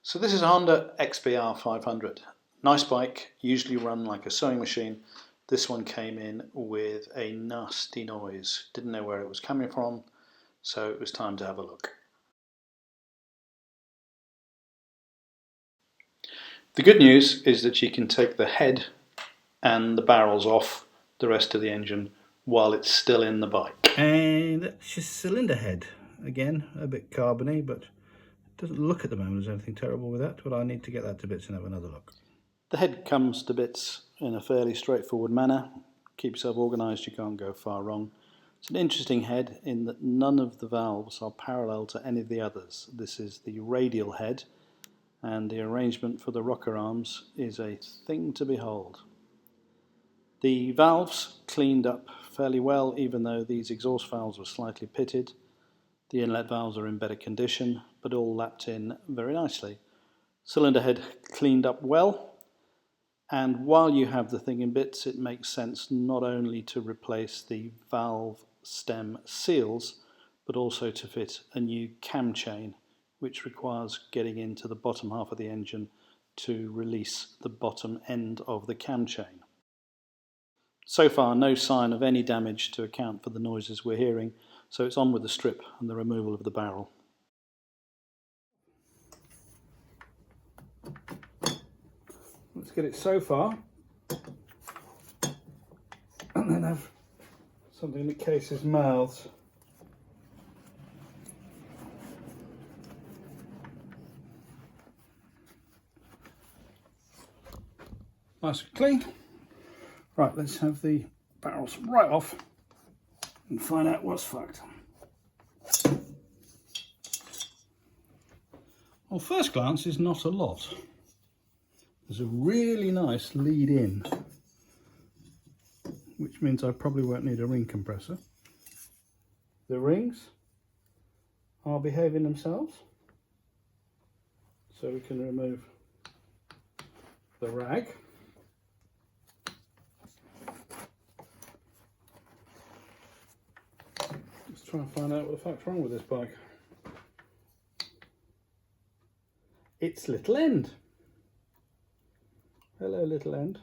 So this is a Honda XBR 500. Nice bike, usually run like a sewing machine. This one came in with a nasty noise. Didn't know where it was coming from, so it was time to have a look. The good news is that you can take the head and the barrels off the rest of the engine while it's still in the bike. And that's your cylinder head. Again, a bit carbony, but it doesn't look at the moment as anything terrible with that, but I need to get that to bits and have another look. The head comes to bits in a fairly straightforward manner. Keep yourself organised, you can't go far wrong. It's an interesting head in that none of the valves are parallel to any of the others. This is the radial head, and the arrangement for the rocker arms is a thing to behold. The valves cleaned up fairly well, even though these exhaust valves were slightly pitted. The inlet valves are in better condition, but all lapped in very nicely. Cylinder head cleaned up well, and while you have the thing in bits, it makes sense not only to replace the valve stem seals, but also to fit a new cam chain, which requires getting into the bottom half of the engine to release the bottom end of the cam chain. So far, no sign of any damage to account for the noises we're hearing, so it's on with the strip and the removal of the barrel. Let's get it so far, and then have something that cases mouths. Nice and clean. Right, let's have the barrels right off and find out what's fucked. Well, first glance is not a lot. There's a really nice lead in, which means I probably won't need a ring compressor. The rings are behaving themselves, so we can remove the rag. Let's try and find out what the fuck's wrong with this bike. Its little end. Hello, little end.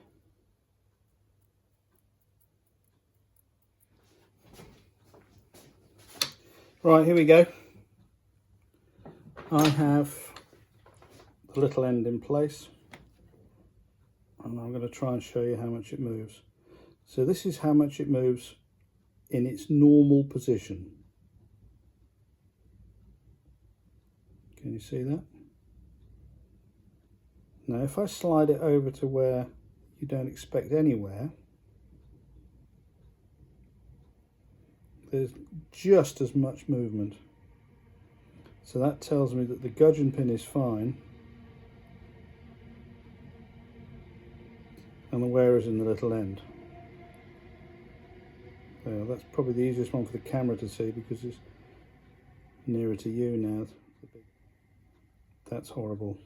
Right, here we go. I have the little end in place, and I'm going to try and show you how much it moves. So this is how much it moves in its normal position. Can you see that? Now if I slide it over to where you don't expect anywhere, there's just as much movement. So that tells me that the gudgeon pin is fine and the wear is in the little end. There, that's probably the easiest one for the camera to see because it's nearer to you now. That's horrible.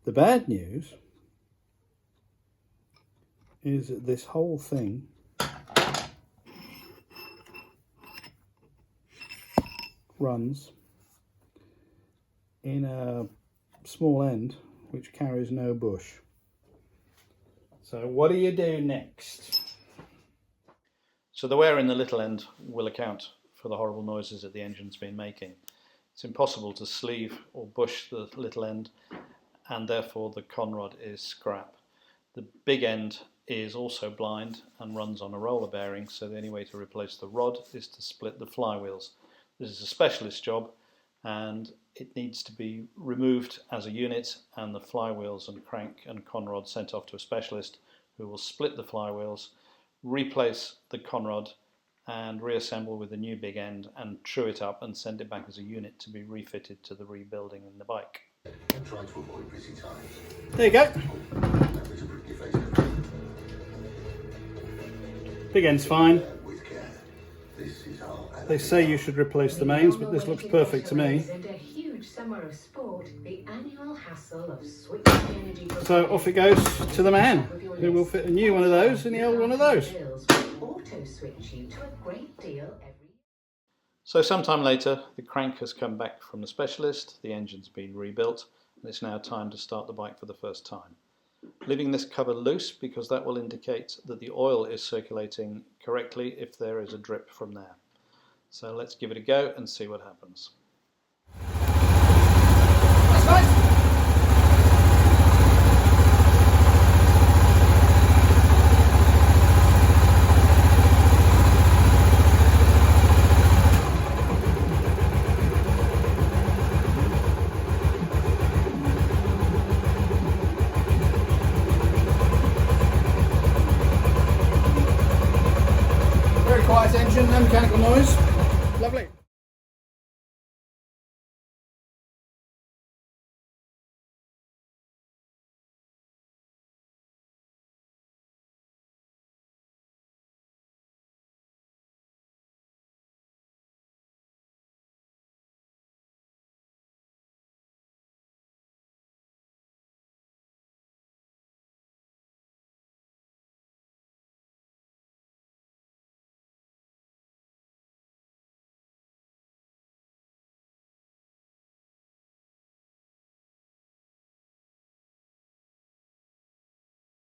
The bad news is that this whole thing runs in a small end which carries no bush. So what do you do next? So the wear in the little end will account for the horrible noises that the engine's been making. It's impossible to sleeve or bush the little end, and therefore the conrod is scrap. The big end is also blind and runs on a roller bearing, so the only way to replace the rod is to split the flywheels. This is a specialist job and it needs to be removed as a unit, and the flywheels and crank and conrod sent off to a specialist who will split the flywheels, replace the conrod and reassemble with a new big end and true it up and send it back as a unit to be refitted to the rebuilding in the bike. There you go. Big end's fine. They say you should replace the mains, but this looks perfect to me. So off it goes to the man, who will fit a new one of those in the old one of those. So sometime later, the crank has come back from the specialist, the engine's been rebuilt, and it's now time to start the bike for the first time. Leaving this cover loose because that will indicate that the oil is circulating correctly if there is a drip from there. So let's give it a go and see what happens. That's nice. Very quiet engine, no mechanical noise. Lovely.